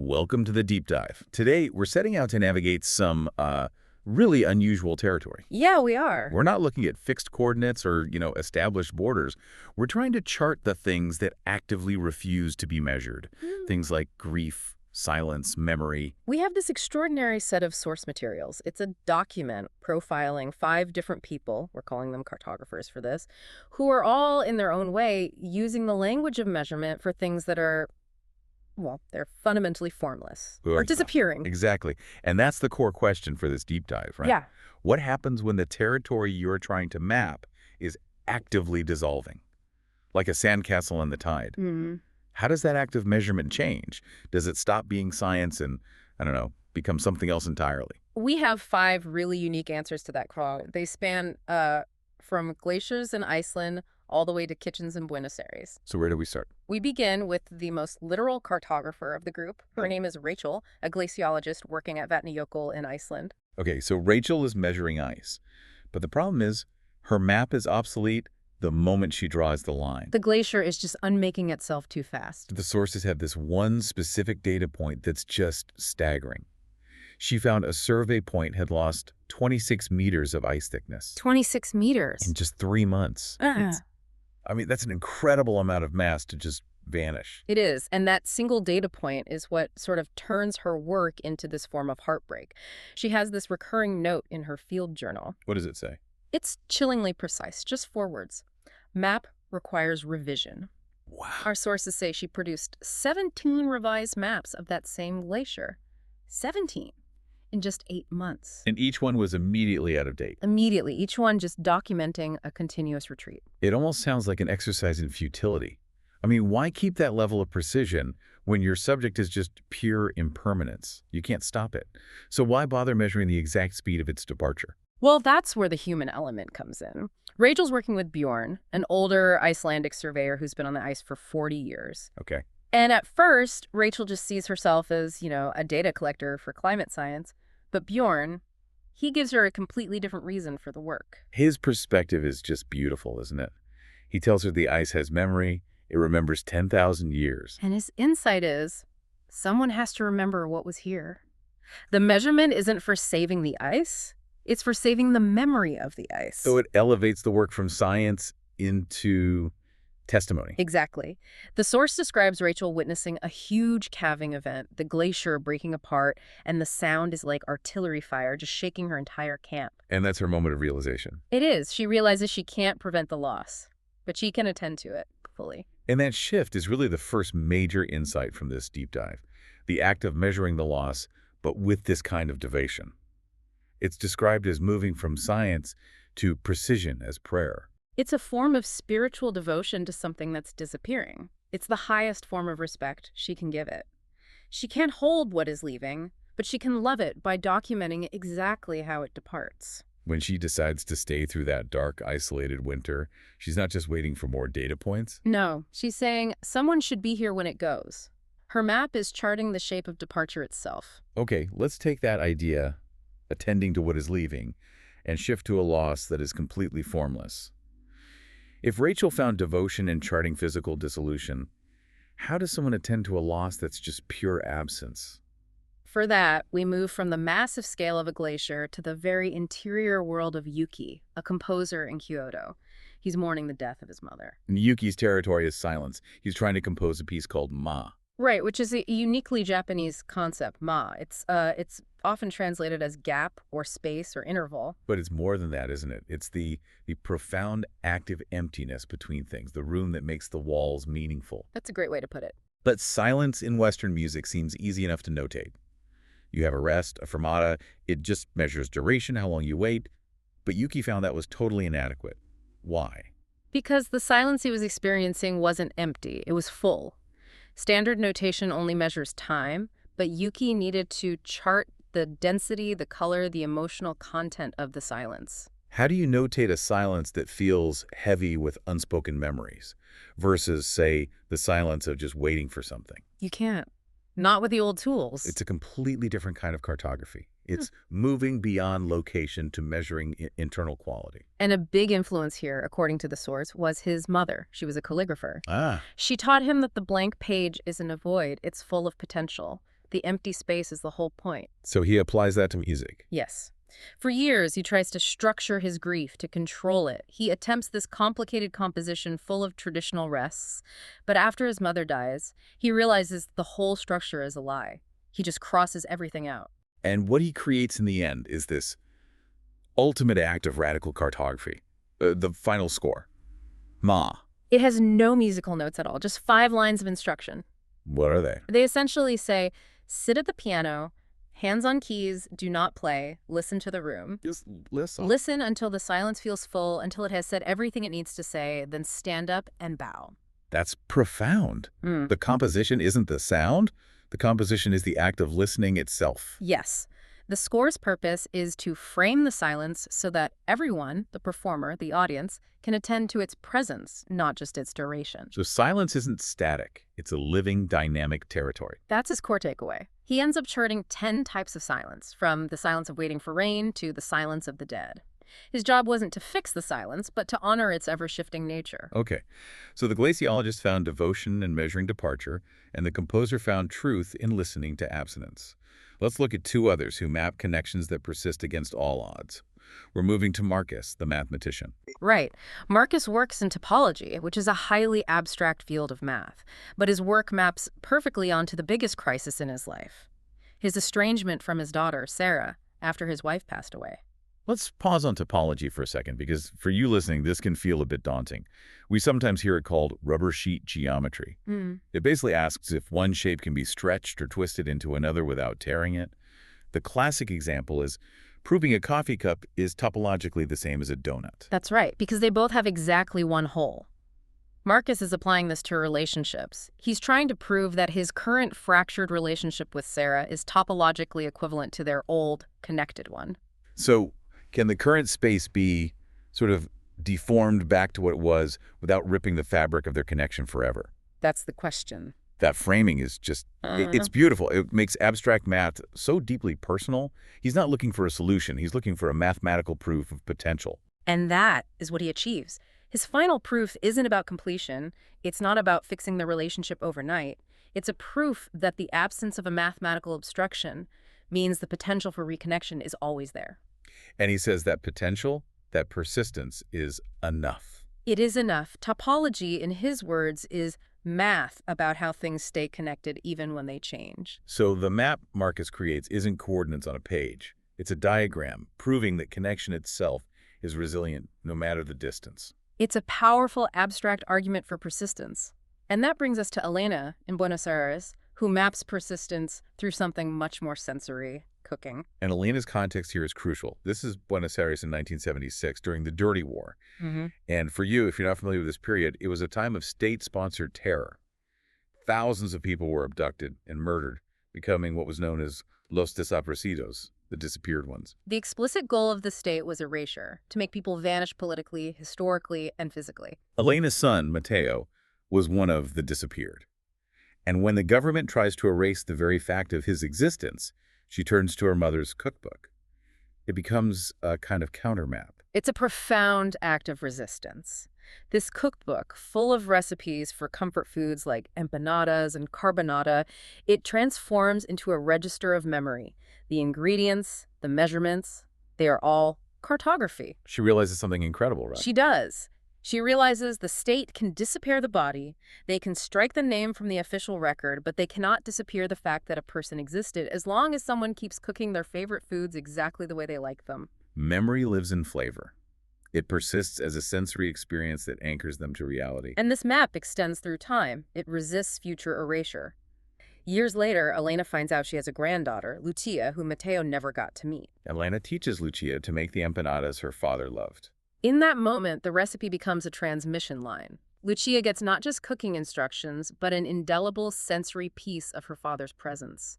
Welcome to the deep dive. Today, we're setting out to navigate some really unusual territory. Yeah, we are. We're not looking at fixed coordinates or, established borders. We're trying to chart the things that actively refuse to be measured. Things like grief, silence, memory. We have this extraordinary set of source materials. It's a document profiling 5 different people, we're calling them cartographers for this, who are all in their own way using the language of measurement for things that are, well, they're fundamentally formless or disappearing. Exactly. And that's the core question for this deep dive, right? Yeah. What happens when the territory you're trying to map is actively dissolving, like a sandcastle in the tide? How does that active measurement change? Does it stop being science and, I don't know, become something else entirely? We have 5 really unique answers to that call. They span from glaciers in Iceland all the way to kitchens in Buenos Aires. So where do we start? We begin with the most literal cartographer of the group. Her name is Rachel, a glaciologist working at Vatnajökull in Iceland. Okay, so Rachel is measuring ice. But the problem is her map is obsolete the moment she draws the line. The glacier is just unmaking itself too fast. The sources have this one specific data point that's just staggering. She found a survey point had lost 26 meters of ice thickness 26 meters. in just 3 months. That's an incredible amount of mass to just vanish. It is, and that single data point is what sort of turns her work into this form of heartbreak. She has this recurring note in her field journal. What does it say? It's chillingly precise, just 4 words. Map requires revision. Wow. Our sources say she produced 17 revised maps of that same glacier. 17 in just 8 months. And each one was immediately out of date. Immediately, each one just documenting a continuous retreat. It almost sounds like an exercise in futility. Why keep that level of precision when your subject is just pure impermanence? You can't stop it. So why bother measuring the exact speed of its departure? Well, that's where the human element comes in. Rachel's working with Bjorn, an older Icelandic surveyor who's been on the ice for 40 years. Okay. And at first, Rachel just sees herself as, a data collector for climate science. But Bjorn, he gives her a completely different reason for the work. His perspective is just beautiful, isn't it? He tells her the ice has memory. It remembers 10,000 years. And his insight is, someone has to remember what was here. The measurement isn't for saving the ice. It's for saving the memory of the ice. So it elevates the work from science into testimony. Exactly. The source describes Rachel witnessing a huge calving event, the glacier breaking apart, and the sound is like artillery fire just shaking her entire camp. And that's her moment of realization. It is. She realizes she can't prevent the loss, but she can attend to it fully. And that shift is really the first major insight from this deep dive. The act of measuring the loss, but with this kind of devotion. It's described as moving from science to precision as prayer. It's a form of spiritual devotion to something that's disappearing. It's the highest form of respect she can give it. She can't hold what is leaving, but she can love it by documenting exactly how it departs. When she decides to stay through that dark, isolated winter, she's not just waiting for more data points. No, she's saying someone should be here when it goes. Her map is charting the shape of departure itself. Okay, let's take that idea, attending to what is leaving, and shift to a loss that is completely formless. If Rachel found devotion in charting physical dissolution, how does someone attend to a loss that's just pure absence? For that, we move from the massive scale of a glacier to the very interior world of Yuki, a composer in Kyoto. He's mourning the death of his mother. And Yuki's territory is silence. He's trying to compose a piece called Ma. Right, which is a uniquely Japanese concept, ma. It's often translated as gap or space or interval. But it's more than that, isn't it? It's the profound active emptiness between things, the room that makes the walls meaningful. That's a great way to put it. But silence in Western music seems easy enough to notate. You have a rest, a fermata, it just measures duration, how long you wait. But Yuki found that was totally inadequate. Why? Because the silence he was experiencing wasn't empty, it was full. Standard notation only measures time, but Yuki needed to chart the density, the color, the emotional content of the silence. How do you notate a silence that feels heavy with unspoken memories versus, say, the silence of just waiting for something? You can't. Not with the old tools. It's a completely different kind of cartography. It's moving beyond location to measuring internal quality. And a big influence here, according to the source, was his mother. She was a calligrapher. Ah. She taught him that the blank page isn't a void, it's full of potential. The empty space is the whole point. So he applies that to music. Yes. For years, he tries to structure his grief, to control it. He attempts this complicated composition full of traditional rests, but after his mother dies, he realizes the whole structure is a lie. He just crosses everything out. And what he creates in the end is this ultimate act of radical cartography, the final score. Ma. It has no musical notes at all, just 5 lines of instruction. What are they? They essentially say, sit at the piano, hands on keys, do not play, listen to the room. Just listen. Listen until the silence feels full, until it has said everything it needs to say, then stand up and bow. That's profound. The composition isn't the sound. The composition is the act of listening itself. Yes. The score's purpose is to frame the silence so that everyone, the performer, the audience, can attend to its presence, not just its duration. So silence isn't static. It's a living, dynamic territory. That's his core takeaway. He ends up charting 10 types of silence, from the silence of waiting for rain to the silence of the dead. His job wasn't to fix the silence, but to honor its ever-shifting nature. Okay. So the glaciologist found devotion in measuring departure, and the composer found truth in listening to abstinence. Let's look at 2 others who map connections that persist against all odds. We're moving to Marcus, the mathematician. Right. Marcus works in topology, which is a highly abstract field of math, but his work maps perfectly onto the biggest crisis in his life: his estrangement from his daughter, Sarah, after his wife passed away. Let's pause on topology for a second, because for you listening, this can feel a bit daunting. We sometimes hear it called rubber sheet geometry. It basically asks if one shape can be stretched or twisted into another without tearing it. The classic example is proving a coffee cup is topologically the same as a donut. That's right, because they both have exactly one hole. Marcus is applying this to relationships. He's trying to prove that his current fractured relationship with Sarah is topologically equivalent to their old, connected one. So can the current space be sort of deformed back to what it was without ripping the fabric of their connection forever? That's the question. That framing is just, it's beautiful. It makes abstract math so deeply personal. He's not looking for a solution. He's looking for a mathematical proof of potential. And that is what he achieves. His final proof isn't about completion. It's not about fixing the relationship overnight. It's a proof that the absence of a mathematical obstruction means the potential for reconnection is always there. And he says that potential, that persistence is enough. It is enough. Topology, in his words, is math about how things stay connected even when they change. So the map Marcus creates isn't coordinates on a page. It's a diagram proving that connection itself is resilient no matter the distance. It's a powerful abstract argument for persistence. And that brings us to Elena in Buenos Aires, who maps persistence through something much more sensory: cooking. And Elena's context here is crucial. This is Buenos Aires in 1976 during the Dirty War. And for you, if you're not familiar with this period, it was a time of state-sponsored terror. Thousands of people were abducted and murdered, becoming what was known as los desaparecidos, the disappeared ones. The explicit goal of the state was erasure, to make people vanish politically, historically, and physically. Elena's son, Mateo, was one of the disappeared. And when the government tries to erase the very fact of his existence, she turns to her mother's cookbook. It becomes a kind of countermap. It's a profound act of resistance. This cookbook, full of recipes for comfort foods like empanadas and carbonara, it transforms into a register of memory. The ingredients, the measurements, they are all cartography. She realizes something incredible, right? She does. She realizes the state can disappear the body, they can strike the name from the official record, but they cannot disappear the fact that a person existed as long as someone keeps cooking their favorite foods exactly the way they like them. Memory lives in flavor. It persists as a sensory experience that anchors them to reality. And this map extends through time. It resists future erasure. Years later, Elena finds out she has a granddaughter, Lucia, who Mateo never got to meet. Elena teaches Lucia to make the empanadas her father loved. In that moment, the recipe becomes a transmission line. Lucia gets not just cooking instructions, but an indelible sensory piece of her father's presence.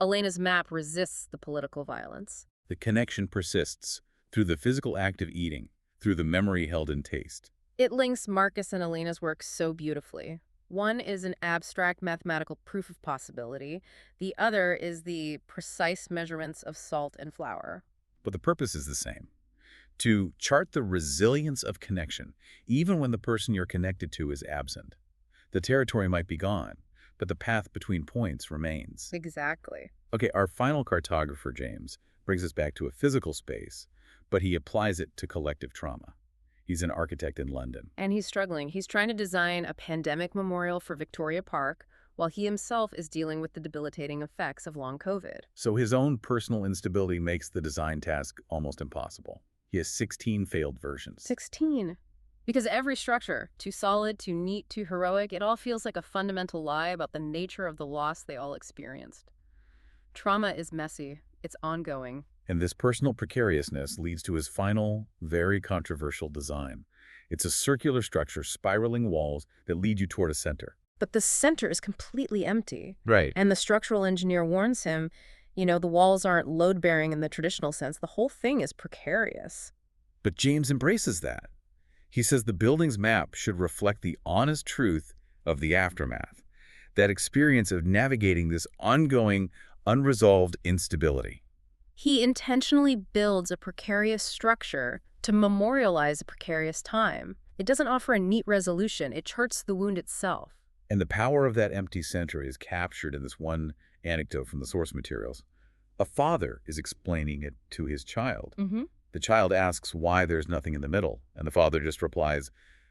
Elena's map resists the political violence. The connection persists through the physical act of eating, through the memory held in taste. It links Marcus and Elena's work so beautifully. One is an abstract mathematical proof of possibility. The other is the precise measurements of salt and flour. But the purpose is the same: to chart the resilience of connection, even when the person you're connected to is absent. The territory might be gone, but the path between points remains. Exactly. Okay, our final cartographer, James, brings us back to a physical space, but he applies it to collective trauma. He's an architect in London. And he's struggling. He's trying to design a pandemic memorial for Victoria Park, while he himself is dealing with the debilitating effects of long COVID. So his own personal instability makes the design task almost impossible. He has 16 failed versions. 16. Because every structure, too solid, too neat, too heroic, it all feels like a fundamental lie about the nature of the loss they all experienced. Trauma is messy. It's ongoing. And this personal precariousness leads to his final, very controversial design. It's a circular structure, spiraling walls that lead you toward a center. But the center is completely empty. Right. And the structural engineer warns him, the walls aren't load-bearing in the traditional sense. The whole thing is precarious. But James embraces that. He says the building's map should reflect the honest truth of the aftermath, that experience of navigating this ongoing, unresolved instability. He intentionally builds a precarious structure to memorialize a precarious time. It doesn't offer a neat resolution. It charts the wound itself. And the power of that empty center is captured in this one anecdote from the source materials. A father is explaining it to his child. The child asks why there's nothing in the middle, and the father just replies,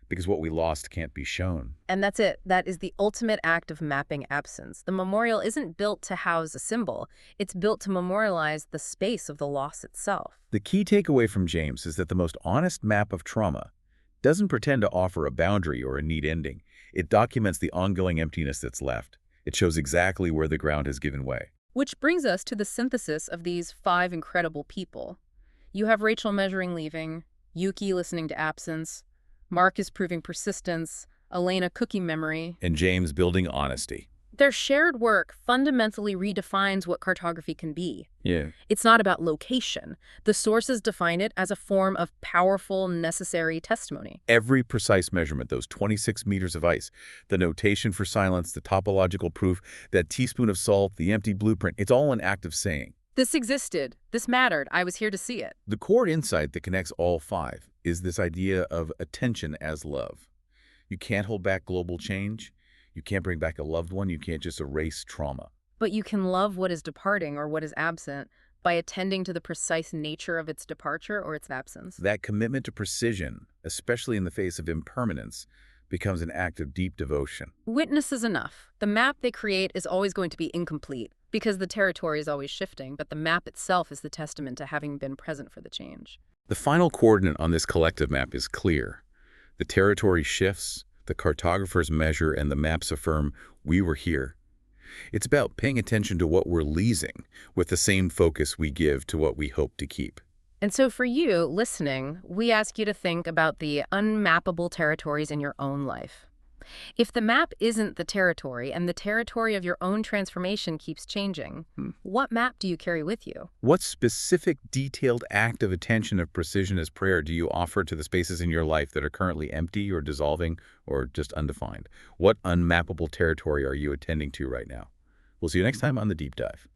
because what we lost can't be shown. And that's it. That is the ultimate act of mapping absence. The memorial isn't built to house a symbol. It's built to memorialize the space of the loss itself. The key takeaway from James is that the most honest map of trauma doesn't pretend to offer a boundary or a neat ending. It documents the ongoing emptiness that's left. It shows exactly where the ground has given way. Which brings us to the synthesis of these 5 incredible people. You have Rachel measuring leaving, Yuki listening to absence, Marcus proving persistence, Elena cooking memory, And James building honesty. Their shared work fundamentally redefines what cartography can be. Yeah. It's not about location. The sources define it as a form of powerful, necessary testimony. Every precise measurement, those 26 meters of ice, the notation for silence, the topological proof, that teaspoon of salt, the empty blueprint, it's all an act of saying. This existed. This mattered. I was here to see it. The core insight that connects all 5 is this idea of attention as love. You can't hold back global change. You can't bring back a loved one. You can't just erase trauma. But you can love what is departing or what is absent by attending to the precise nature of its departure or its absence. That commitment to precision, especially in the face of impermanence, becomes an act of deep devotion. Witness is enough. The map they create is always going to be incomplete because the territory is always shifting, but the map itself is the testament to having been present for the change. The final coordinate on this collective map is clear. The territory shifts, the cartographers measure, and the maps affirm we were here. It's about paying attention to what we're losing with the same focus we give to what we hope to keep. And so for you, listening, we ask you to think about the unmappable territories in your own life. If the map isn't the territory and the territory of your own transformation keeps changing, what map do you carry with you? What specific, detailed act of attention, of precision as prayer do you offer to the spaces in your life that are currently empty or dissolving or just undefined? What unmappable territory are you attending to right now? We'll see you next time on The Deep Dive.